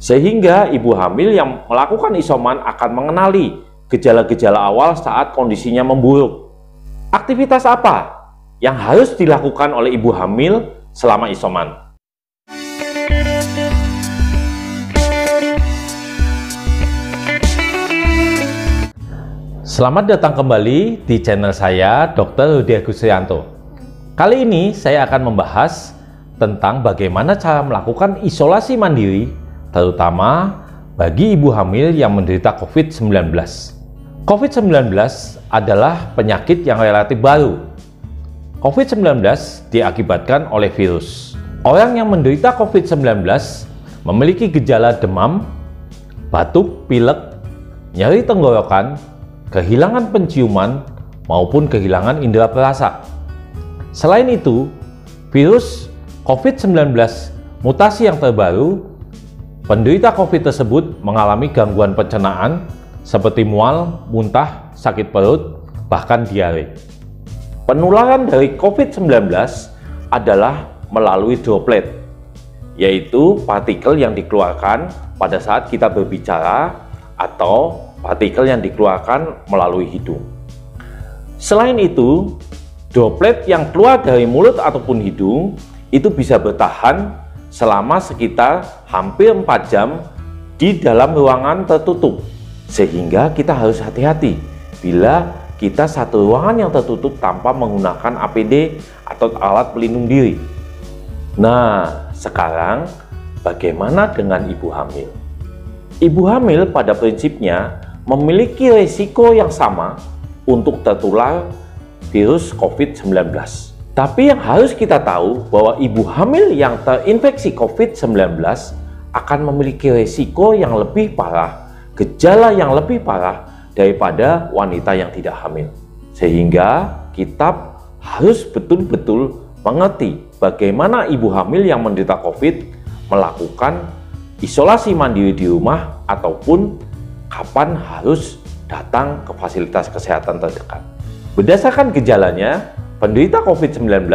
Sehingga ibu hamil yang melakukan isoman akan mengenali gejala-gejala awal saat kondisinya memburuk. Aktivitas apa yang harus dilakukan oleh ibu hamil selama isoman? Selamat datang kembali di channel saya, Dr. Rudi Agusrianto. Kali ini saya akan membahas tentang bagaimana cara melakukan isolasi mandiri, terutama bagi ibu hamil yang menderita COVID-19. COVID-19 adalah penyakit yang relatif baru. COVID-19 diakibatkan oleh virus. Orang yang menderita COVID-19 memiliki gejala demam, batuk, pilek, nyeri tenggorokan, kehilangan penciuman, maupun kehilangan indera perasa. Selain itu, virus COVID-19 mutasi yang terbaru, penderita COVID tersebut mengalami gangguan pencernaan seperti mual, muntah, sakit perut, bahkan diare. Penularan dari COVID-19 adalah melalui droplet, yaitu partikel yang dikeluarkan pada saat kita berbicara atau partikel yang dikeluarkan melalui hidung. Selain itu, droplet yang keluar dari mulut ataupun hidung itu bisa bertahan selama sekitar hampir 4 jam di dalam ruangan tertutup. Sehingga kita harus hati-hati bila kita satu ruangan yang tertutup tanpa menggunakan APD atau alat pelindung diri. Nah, sekarang bagaimana dengan ibu hamil? Ibu hamil pada prinsipnya memiliki risiko yang sama untuk tertular virus COVID-19. Tapi yang harus kita tahu bahwa ibu hamil yang terinfeksi COVID-19 akan memiliki risiko yang lebih parah, gejala yang lebih parah daripada wanita yang tidak hamil. Sehingga kita harus betul-betul mengerti bagaimana ibu hamil yang menderita COVID melakukan isolasi mandiri di rumah ataupun kapan harus datang ke fasilitas kesehatan terdekat. Berdasarkan gejalanya, penderita COVID-19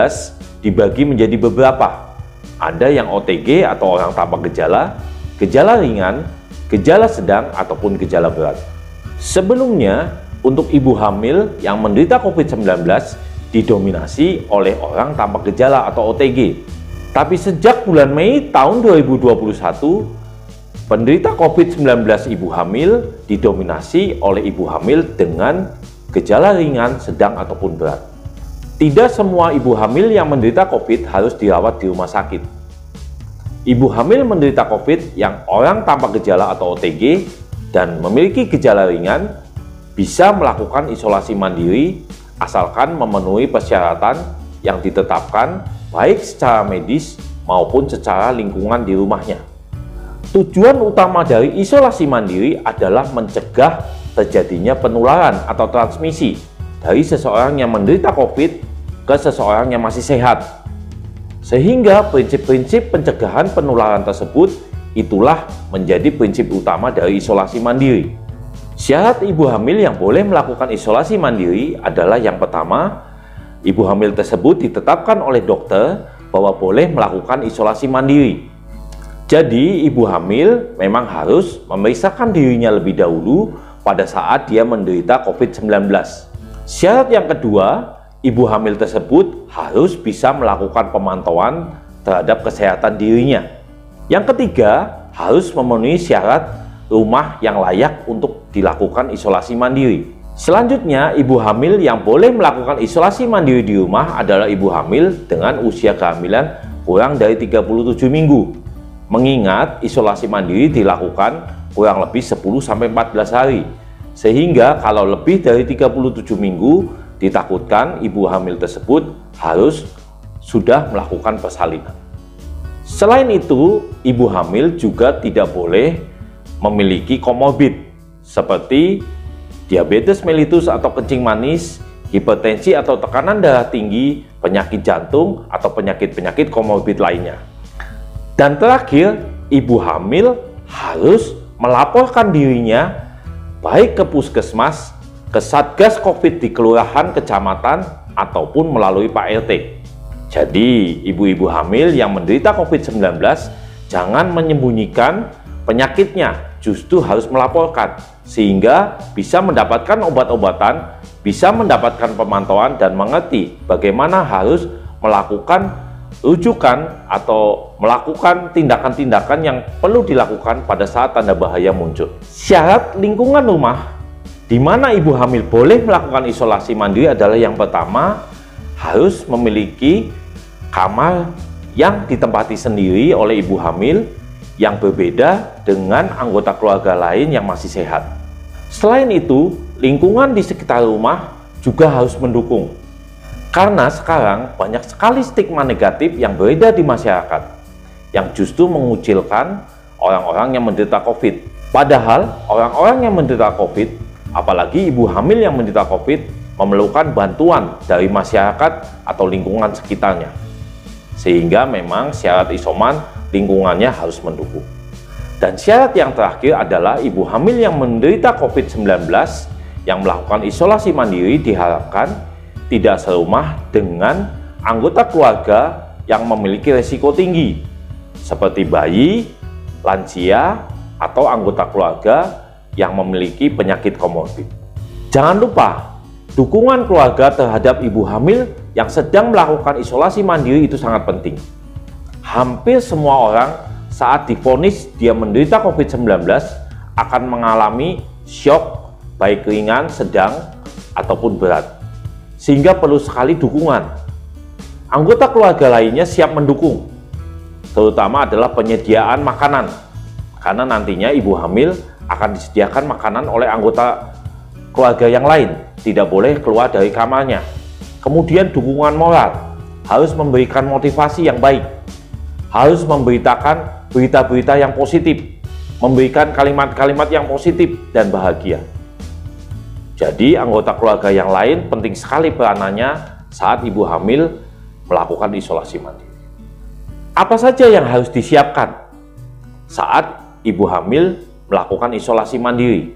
dibagi menjadi beberapa. Ada yang OTG atau orang tanpa gejala, gejala ringan, gejala sedang, ataupun gejala berat. Sebelumnya, untuk ibu hamil yang menderita COVID-19 didominasi oleh orang tanpa gejala atau OTG. Tapi sejak bulan Mei tahun 2021, penderita COVID-19 ibu hamil didominasi oleh ibu hamil dengan gejala ringan, sedang, ataupun berat. Tidak semua ibu hamil yang menderita COVID harus dirawat di rumah sakit. Ibu hamil menderita COVID yang orang tanpa gejala atau OTG dan memiliki gejala ringan bisa melakukan isolasi mandiri asalkan memenuhi persyaratan yang ditetapkan baik secara medis maupun secara lingkungan di rumahnya. Tujuan utama dari isolasi mandiri adalah mencegah terjadinya penularan atau transmisi dari seseorang yang menderita COVID ke seseorang yang masih sehat. Sehingga prinsip-prinsip pencegahan penularan tersebut itulah menjadi prinsip utama dari isolasi mandiri. Syarat ibu hamil yang boleh melakukan isolasi mandiri adalah yang pertama, ibu hamil tersebut ditetapkan oleh dokter bahwa boleh melakukan isolasi mandiri. Jadi, ibu hamil memang harus memeriksakan dirinya lebih dahulu pada saat dia menderita COVID-19. Syarat yang kedua, ibu hamil tersebut harus bisa melakukan pemantauan terhadap kesehatan dirinya. Yang ketiga, harus memenuhi syarat rumah yang layak untuk dilakukan isolasi mandiri. Selanjutnya, ibu hamil yang boleh melakukan isolasi mandiri di rumah adalah ibu hamil dengan usia kehamilan kurang dari 37 minggu. Mengingat isolasi mandiri dilakukan kurang lebih 10-14 hari. Sehingga kalau lebih dari 37 minggu, ditakutkan ibu hamil tersebut harus sudah melakukan persalinan. Selain itu, ibu hamil juga tidak boleh memiliki komorbid seperti diabetes mellitus atau kencing manis, hipertensi atau tekanan darah tinggi, penyakit jantung, atau penyakit-penyakit komorbid lainnya. Dan terakhir, ibu hamil harus melaporkan dirinya baik ke puskesmas, ke Satgas COVID di kelurahan, kecamatan, ataupun melalui Pak RT. Jadi, ibu-ibu hamil yang menderita COVID-19 jangan menyembunyikan penyakitnya justru harus melaporkan, sehingga bisa mendapatkan obat-obatan, bisa mendapatkan pemantauan, dan mengerti bagaimana harus melakukan rujukan atau melakukan tindakan-tindakan yang perlu dilakukan pada saat tanda bahaya muncul. Syarat lingkungan rumah di mana ibu hamil boleh melakukan isolasi mandiri adalah yang pertama, harus memiliki kamar yang ditempati sendiri oleh ibu hamil yang berbeda dengan anggota keluarga lain yang masih sehat. Selain itu, lingkungan di sekitar rumah juga harus mendukung. Karena sekarang banyak sekali stigma negatif yang beredar di masyarakat yang justru mengucilkan orang-orang yang menderita COVID. Padahal orang-orang yang menderita COVID, apalagi ibu hamil yang menderita COVID, memerlukan bantuan dari masyarakat atau lingkungan sekitarnya. Sehingga memang syarat isoman lingkungannya harus mendukung. Dan syarat yang terakhir adalah ibu hamil yang menderita COVID-19 yang melakukan isolasi mandiri diharapkan tidak serumah dengan anggota keluarga yang memiliki risiko tinggi seperti bayi, lansia, atau anggota keluarga yang memiliki penyakit komorbid. Jangan lupa, dukungan keluarga terhadap ibu hamil yang sedang melakukan isolasi mandiri itu sangat penting. Hampir semua orang saat divonis dia menderita COVID-19 akan mengalami syok baik ringan, sedang, ataupun berat. Sehingga perlu sekali dukungan. Anggota keluarga lainnya siap mendukung, terutama adalah penyediaan makanan. Karena nantinya ibu hamil akan disediakan makanan oleh anggota keluarga yang lain, tidak boleh keluar dari kamarnya. Kemudian dukungan moral, harus memberikan motivasi yang baik, harus memberitakan berita-berita yang positif, memberikan kalimat-kalimat yang positif dan bahagia. Jadi anggota keluarga yang lain penting sekali peranannya saat ibu hamil melakukan isolasi mandiri. Apa saja yang harus disiapkan saat ibu hamil melakukan isolasi mandiri?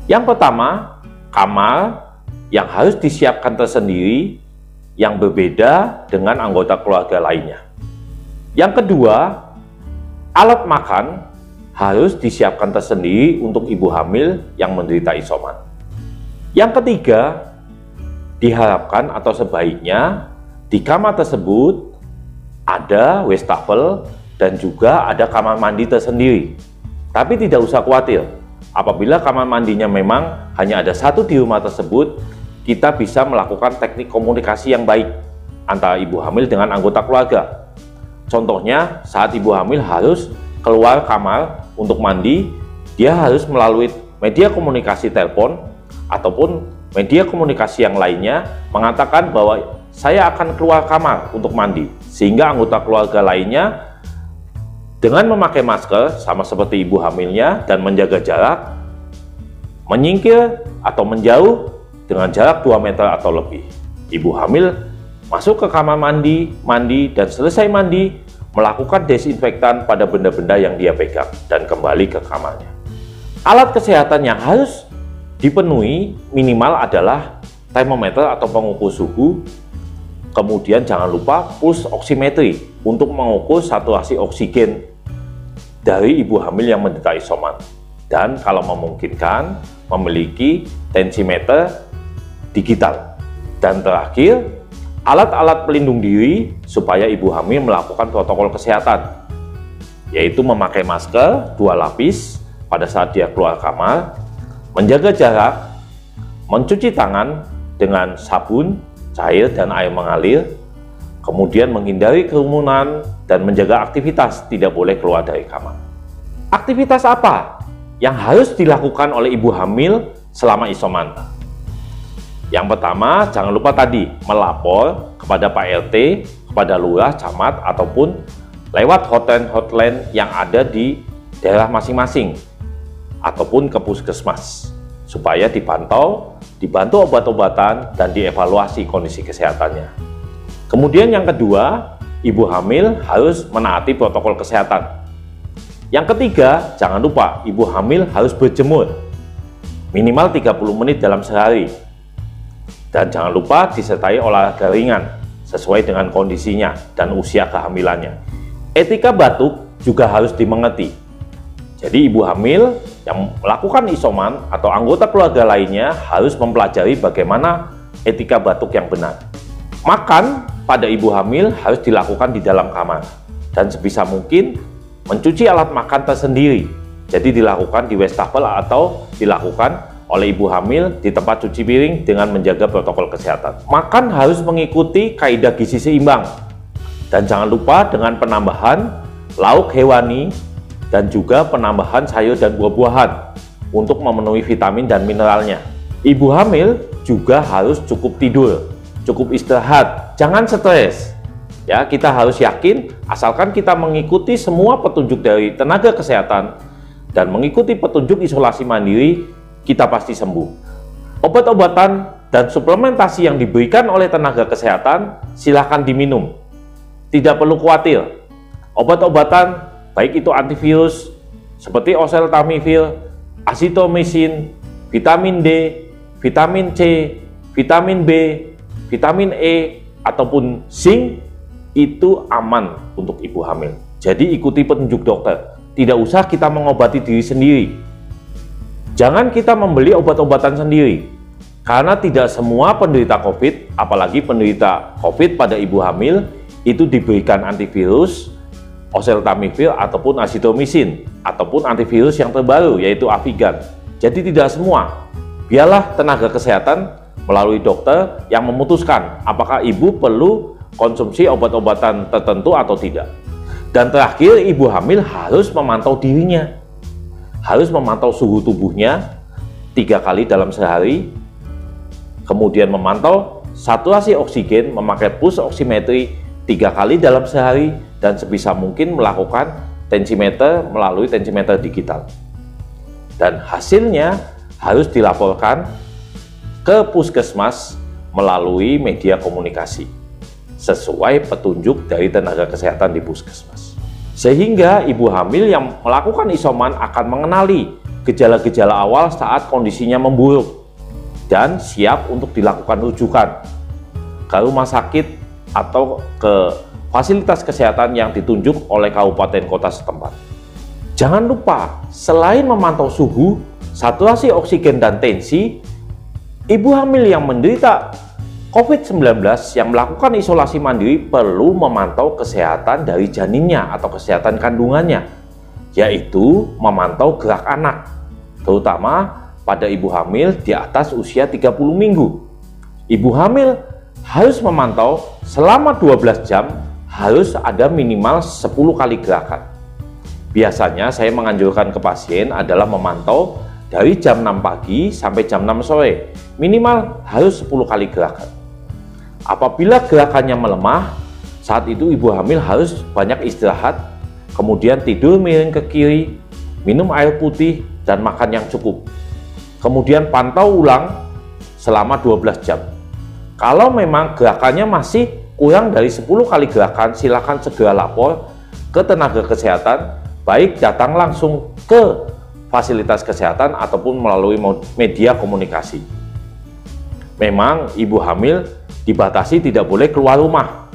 Yang pertama, kamar yang harus disiapkan tersendiri yang berbeda dengan anggota keluarga lainnya. Yang kedua, alat makan harus disiapkan tersendiri untuk ibu hamil yang menderita isoman. Yang ketiga, diharapkan atau sebaiknya di kamar tersebut ada wastafel dan juga ada kamar mandi tersendiri. Tapi tidak usah khawatir, apabila kamar mandinya memang hanya ada satu di rumah tersebut, kita bisa melakukan teknik komunikasi yang baik antara ibu hamil dengan anggota keluarga. Contohnya, saat ibu hamil harus keluar kamar untuk mandi, dia harus melalui media komunikasi telepon ataupun media komunikasi yang lainnya mengatakan bahwa saya akan keluar kamar untuk mandi, sehingga anggota keluarga lainnya dengan memakai masker sama seperti ibu hamilnya dan menjaga jarak, menyingkir atau menjauh dengan jarak 2 meter atau lebih. Ibu hamil masuk ke kamar mandi, dan selesai mandi, melakukan desinfektan pada benda-benda yang dia pegang dan kembali ke kamarnya. Alat kesehatan yang harus dipenuhi minimal adalah termometer atau pengukur suhu, kemudian jangan lupa pulse oximetry untuk mengukur saturasi oksigen dari ibu hamil yang menderita isoman, dan kalau memungkinkan memiliki tensimeter digital. Dan terakhir, alat-alat pelindung diri supaya ibu hamil melakukan protokol kesehatan, yaitu memakai masker 2 lapis pada saat dia keluar kamar, menjaga jarak, mencuci tangan dengan sabun, cair, dan air mengalir, kemudian menghindari kerumunan dan menjaga aktivitas, tidak boleh keluar dari kamar. Aktivitas apa yang harus dilakukan oleh ibu hamil selama isoman? Yang pertama, jangan lupa tadi melapor kepada Pak RT, kepada lurah, camat, ataupun lewat hotline yang ada di daerah masing-masing, ataupun ke puskesmas, supaya dibantu obat-obatan dan dievaluasi kondisi kesehatannya. Kemudian yang kedua, ibu hamil harus menaati protokol kesehatan. Yang ketiga, jangan lupa ibu hamil harus berjemur minimal 30 menit dalam sehari. Dan jangan lupa disertai olahraga ringan sesuai dengan kondisinya dan usia kehamilannya. Etika batuk juga harus dimengerti. Jadi ibu hamil yang melakukan isoman atau anggota keluarga lainnya harus mempelajari bagaimana etika batuk yang benar. Makan pada ibu hamil harus dilakukan di dalam kamar dan sebisa mungkin mencuci alat makan tersendiri. Jadi dilakukan di wastafel atau dilakukan oleh ibu hamil di tempat cuci piring dengan menjaga protokol kesehatan. Makan harus mengikuti kaidah gizi seimbang dan jangan lupa dengan penambahan lauk hewani dan juga penambahan sayur dan buah-buahan untuk memenuhi vitamin dan mineralnya. Ibu hamil juga harus cukup tidur, cukup istirahat, jangan stres. Ya, kita harus yakin asalkan kita mengikuti semua petunjuk dari tenaga kesehatan dan mengikuti petunjuk isolasi mandiri, kita pasti sembuh. Obat-obatan dan suplementasi yang diberikan oleh tenaga kesehatan silahkan diminum. Tidak perlu khawatir. Obat-obatan baik itu antivirus seperti oseltamivir, azitromisin, vitamin D, vitamin C, vitamin B, vitamin E, ataupun zinc itu aman untuk ibu hamil. Jadi ikuti petunjuk dokter. Tidak usah kita mengobati diri sendiri. Jangan kita membeli obat-obatan sendiri. Karena tidak semua penderita COVID, apalagi penderita COVID pada ibu hamil, itu diberikan antivirus, oseltamivir ataupun azitromisin ataupun antivirus yang terbaru yaitu Avigan. Jadi tidak semua. Biarlah tenaga kesehatan melalui dokter yang memutuskan apakah ibu perlu konsumsi obat-obatan tertentu atau tidak. Dan terakhir, ibu hamil harus memantau dirinya. Harus memantau suhu tubuhnya 3 kali dalam sehari. Kemudian memantau saturasi oksigen memakai pulse oximetry 3 kali dalam sehari dan sebisa mungkin melakukan tensimeter melalui tensimeter digital. Dan hasilnya harus dilaporkan ke puskesmas melalui media komunikasi sesuai petunjuk dari tenaga kesehatan di puskesmas. Sehingga ibu hamil yang melakukan isoman akan mengenali gejala-gejala awal saat kondisinya memburuk dan siap untuk dilakukan rujukan ke rumah sakit atau ke fasilitas kesehatan yang ditunjuk oleh kabupaten kota setempat. Jangan lupa, selain memantau suhu, saturasi oksigen dan tensi, ibu hamil yang menderita COVID-19 yang melakukan isolasi mandiri perlu memantau kesehatan dari janinnya atau kesehatan kandungannya, yaitu memantau gerak anak, terutama pada ibu hamil di atas usia 30 minggu. Ibu hamil harus memantau selama 12 jam, harus ada minimal 10 kali gerakan. Biasanya saya menganjurkan ke pasien adalah memantau dari jam 6 pagi sampai jam 6 sore, minimal harus 10 kali gerakan. Apabila gerakannya melemah, saat itu ibu hamil harus banyak istirahat, kemudian tidur miring ke kiri, minum air putih, dan makan yang cukup. Kemudian pantau ulang selama 12 jam. Kalau memang gerakannya masih kurang dari 10 kali gerakan, silakan segera lapor ke tenaga kesehatan, baik datang langsung ke fasilitas kesehatan ataupun melalui media komunikasi. Memang ibu hamil dibatasi tidak boleh keluar rumah,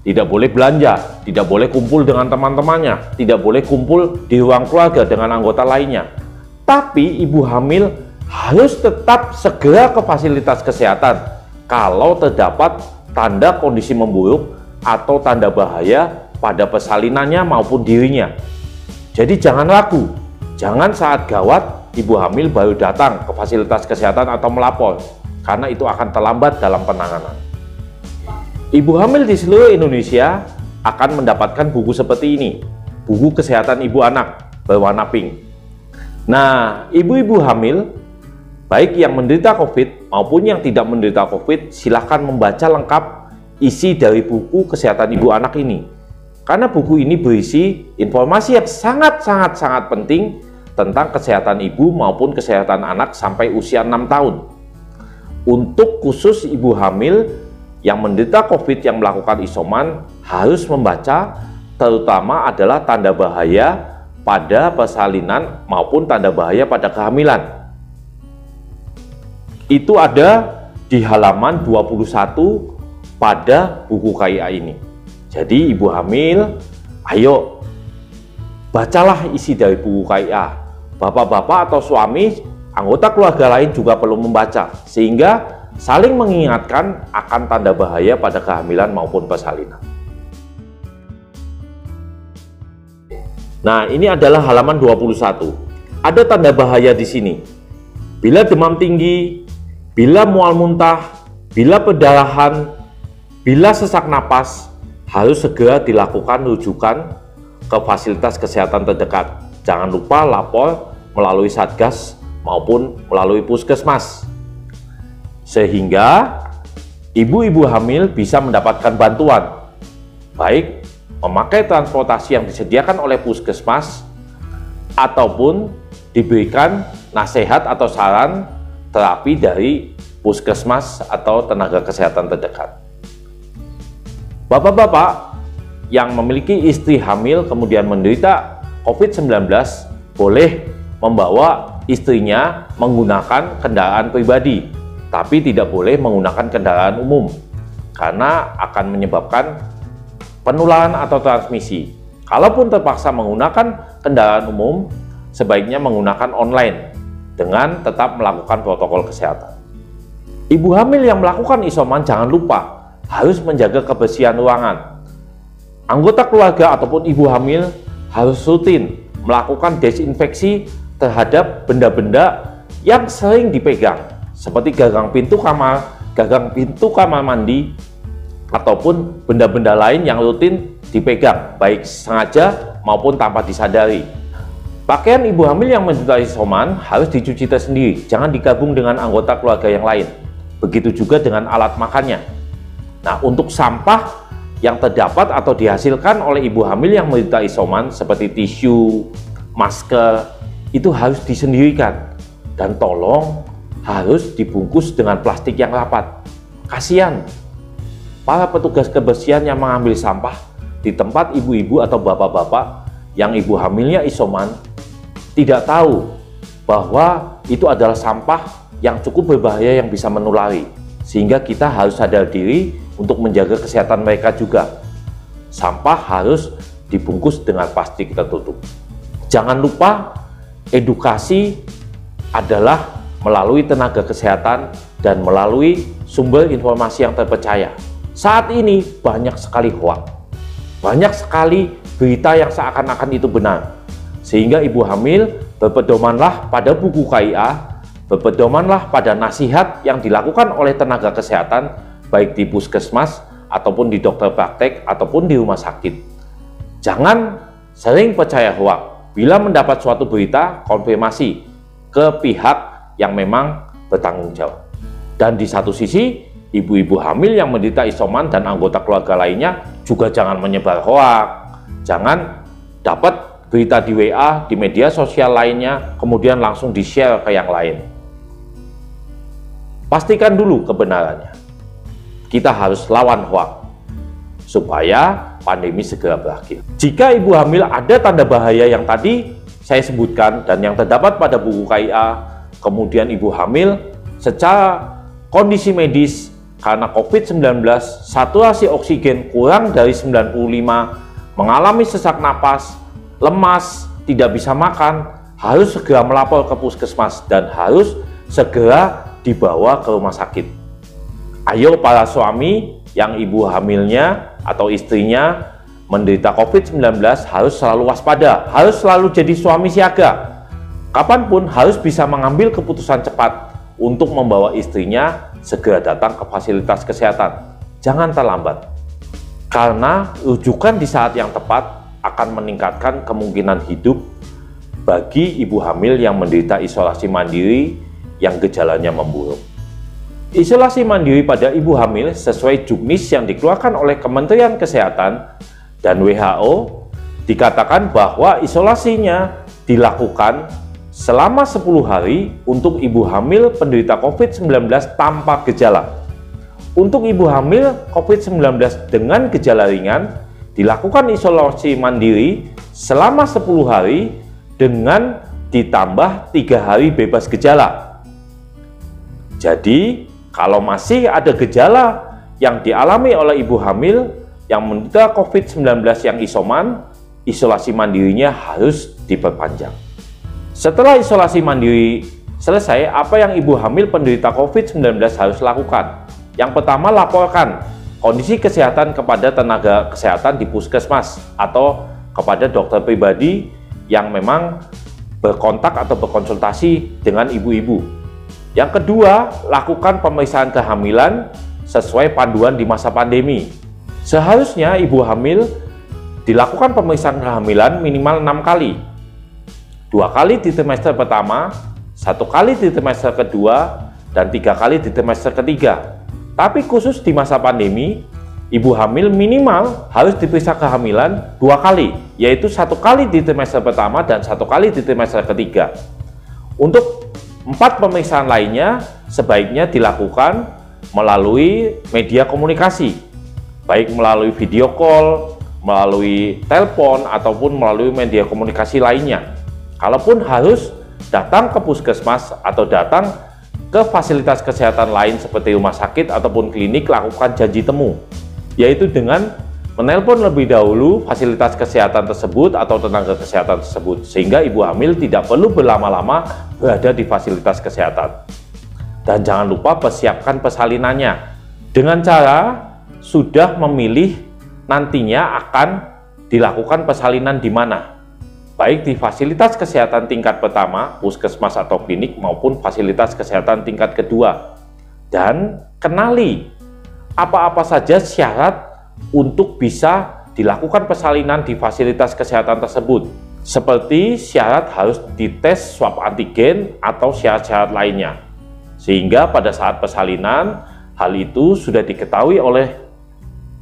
tidak boleh belanja, tidak boleh kumpul dengan teman-temannya, tidak boleh kumpul di ruang keluarga dengan anggota lainnya. Tapi ibu hamil harus tetap segera ke fasilitas kesehatan kalau terdapat tanda kondisi memburuk atau tanda bahaya pada persalinannya maupun dirinya. Jadi jangan ragu, jangan saat gawat ibu hamil baru datang ke fasilitas kesehatan atau melapor, karena itu akan terlambat dalam penanganan. Ibu hamil di seluruh Indonesia akan mendapatkan buku seperti ini, buku kesehatan ibu anak berwarna pink. Nah, ibu-ibu hamil baik yang menderita COVID maupun yang tidak menderita COVID, silahkan membaca lengkap isi dari buku kesehatan ibu anak ini. Karena buku ini berisi informasi yang sangat penting tentang kesehatan ibu maupun kesehatan anak sampai usia 6 tahun. Untuk khusus ibu hamil yang menderita COVID yang melakukan isoman harus membaca, terutama adalah tanda bahaya pada persalinan maupun tanda bahaya pada kehamilan. Itu ada di halaman 21 pada buku KIA ini. Jadi ibu hamil, ayo bacalah isi dari buku KIA. bapak-bapak atau suami, anggota keluarga lain juga perlu membaca, sehingga saling mengingatkan akan tanda bahaya pada kehamilan maupun persalinan. Nah, ini adalah halaman 21. Ada tanda bahaya di sini. Bila demam tinggi, bila mual muntah, bila perdarahan, bila sesak napas, harus segera dilakukan rujukan ke fasilitas kesehatan terdekat. Jangan lupa lapor melalui Satgas maupun melalui puskesmas, sehingga ibu-ibu hamil bisa mendapatkan bantuan, baik memakai transportasi yang disediakan oleh puskesmas ataupun diberikan nasihat atau saran terapi dari puskesmas atau tenaga kesehatan terdekat. Bapak-bapak yang memiliki istri hamil kemudian menderita COVID-19 boleh membawa istrinya menggunakan kendaraan pribadi, tapi tidak boleh menggunakan kendaraan umum karena akan menyebabkan penularan atau transmisi. Kalaupun terpaksa menggunakan kendaraan umum, sebaiknya menggunakan online dengan tetap melakukan protokol kesehatan. Ibu hamil yang melakukan isoman jangan lupa harus menjaga kebersihan ruangan. Anggota keluarga ataupun ibu hamil harus rutin melakukan desinfeksi terhadap benda-benda yang sering dipegang, seperti gagang pintu kamar mandi, ataupun benda-benda lain yang rutin dipegang, baik sengaja maupun tanpa disadari. Pakaian ibu hamil yang menderita isoman harus dicuci tersendiri, jangan digabung dengan anggota keluarga yang lain. Begitu juga dengan alat makannya. Nah, untuk sampah yang terdapat atau dihasilkan oleh ibu hamil yang menderita isoman seperti tisu, masker, itu harus disendirikan dan tolong harus dibungkus dengan plastik yang rapat. Kasihan para petugas kebersihan yang mengambil sampah di tempat ibu-ibu atau bapak-bapak yang ibu hamilnya isoman tidak tahu bahwa itu adalah sampah yang cukup berbahaya yang bisa menulari, sehingga kita harus sadar diri untuk menjaga kesehatan mereka juga. Sampah harus dibungkus dengan plastik tertutup. Jangan lupa, edukasi adalah melalui tenaga kesehatan dan melalui sumber informasi yang terpercaya. Saat ini banyak sekali hoaks, banyak sekali berita yang seakan-akan itu benar, sehingga ibu hamil berpedomanlah pada buku KIA, berpedomanlah pada nasihat yang dilakukan oleh tenaga kesehatan, baik di puskesmas ataupun di dokter praktek ataupun di rumah sakit. Jangan sering percaya hoaks. Bila mendapat suatu berita, konfirmasi ke pihak yang memang bertanggung jawab. Dan di satu sisi, ibu-ibu hamil yang menderita isoman dan anggota keluarga lainnya juga jangan menyebar hoaks. Jangan dapat berita di WA, di media sosial lainnya, kemudian langsung di-share ke yang lain. Pastikan dulu kebenarannya. Kita harus lawan hoaks supaya pandemi segera berakhir. Jika ibu hamil ada tanda bahaya yang tadi saya sebutkan dan yang terdapat pada buku KIA, kemudian ibu hamil secara kondisi medis karena COVID-19, saturasi oksigen kurang dari 95, mengalami sesak napas, lemas, tidak bisa makan, harus segera melapor ke puskesmas dan harus segera dibawa ke rumah sakit. Ayo para suami yang ibu hamilnya atau istrinya menderita COVID-19 harus selalu waspada, harus selalu jadi suami siaga. Kapanpun harus bisa mengambil keputusan cepat untuk membawa istrinya segera datang ke fasilitas kesehatan. Jangan terlambat, karena rujukan di saat yang tepat akan meningkatkan kemungkinan hidup bagi ibu hamil yang menderita isolasi mandiri yang gejalanya memburuk. Isolasi mandiri pada ibu hamil sesuai juknis yang dikeluarkan oleh Kementerian Kesehatan dan WHO dikatakan bahwa isolasinya dilakukan selama 10 hari untuk ibu hamil penderita COVID-19 tanpa gejala. Untuk ibu hamil COVID-19 dengan gejala ringan dilakukan isolasi mandiri selama 10 hari dengan ditambah 3 hari bebas gejala. Jadi, kalau masih ada gejala yang dialami oleh ibu hamil yang menderita COVID-19 yang isoman, isolasi mandirinya harus diperpanjang. Setelah isolasi mandiri selesai, apa yang ibu hamil penderita COVID-19 harus lakukan? Yang pertama, laporkan kondisi kesehatan kepada tenaga kesehatan di puskesmas atau kepada dokter pribadi yang memang berkontak atau berkonsultasi dengan ibu-ibu. Yang kedua, lakukan pemeriksaan kehamilan sesuai panduan di masa pandemi. Seharusnya ibu hamil dilakukan pemeriksaan kehamilan minimal 6 kali. 2 kali di trimester pertama, 1 kali di trimester kedua, dan 3 kali di trimester ketiga. Tapi khusus di masa pandemi, ibu hamil minimal harus diperiksa kehamilan 2 kali, yaitu 1 kali di trimester pertama dan 1 kali di trimester ketiga. Untuk 4 pemeriksaan lainnya sebaiknya dilakukan melalui media komunikasi, baik melalui video call, melalui telepon, ataupun melalui media komunikasi lainnya. Kalaupun harus datang ke puskesmas atau datang ke fasilitas kesehatan lain seperti rumah sakit ataupun klinik, lakukan janji temu, yaitu dengan menelpon lebih dahulu fasilitas kesehatan tersebut atau tenaga kesehatan tersebut, sehingga ibu hamil tidak perlu berlama-lama berada di fasilitas kesehatan. Dan jangan lupa persiapkan persalinannya dengan cara sudah memilih nantinya akan dilakukan persalinan di mana, baik di fasilitas kesehatan tingkat pertama, puskesmas atau klinik, maupun fasilitas kesehatan tingkat kedua. Dan kenali apa-apa saja syarat untuk bisa dilakukan persalinan di fasilitas kesehatan tersebut, seperti syarat harus dites swab antigen atau syarat-syarat lainnya, sehingga pada saat persalinan hal itu sudah diketahui oleh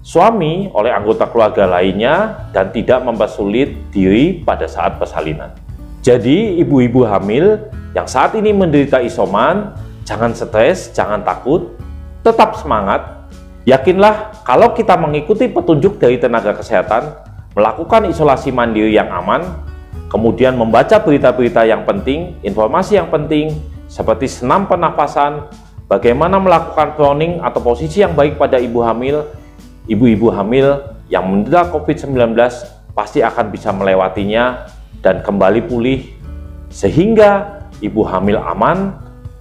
suami, oleh anggota keluarga lainnya, dan tidak mempersulit diri pada saat persalinan. Jadi ibu-ibu hamil yang saat ini menderita isoman, jangan stres, jangan takut, tetap semangat. Yakinlah kalau kita mengikuti petunjuk dari tenaga kesehatan, melakukan isolasi mandiri yang aman, kemudian membaca berita-berita yang penting, informasi yang penting, seperti senam pernapasan, bagaimana melakukan proning atau posisi yang baik pada ibu hamil, ibu-ibu hamil yang menderita COVID-19 pasti akan bisa melewatinya dan kembali pulih, sehingga ibu hamil aman,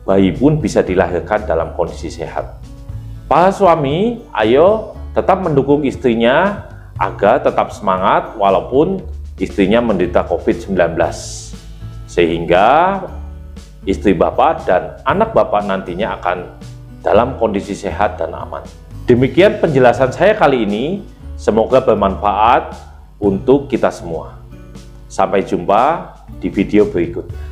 bayi pun bisa dilahirkan dalam kondisi sehat. Para suami, ayo tetap mendukung istrinya agar tetap semangat walaupun istrinya menderita COVID-19, sehingga istri Bapak dan anak Bapak nantinya akan dalam kondisi sehat dan aman. Demikian penjelasan saya kali ini, semoga bermanfaat untuk kita semua. Sampai jumpa di video berikutnya.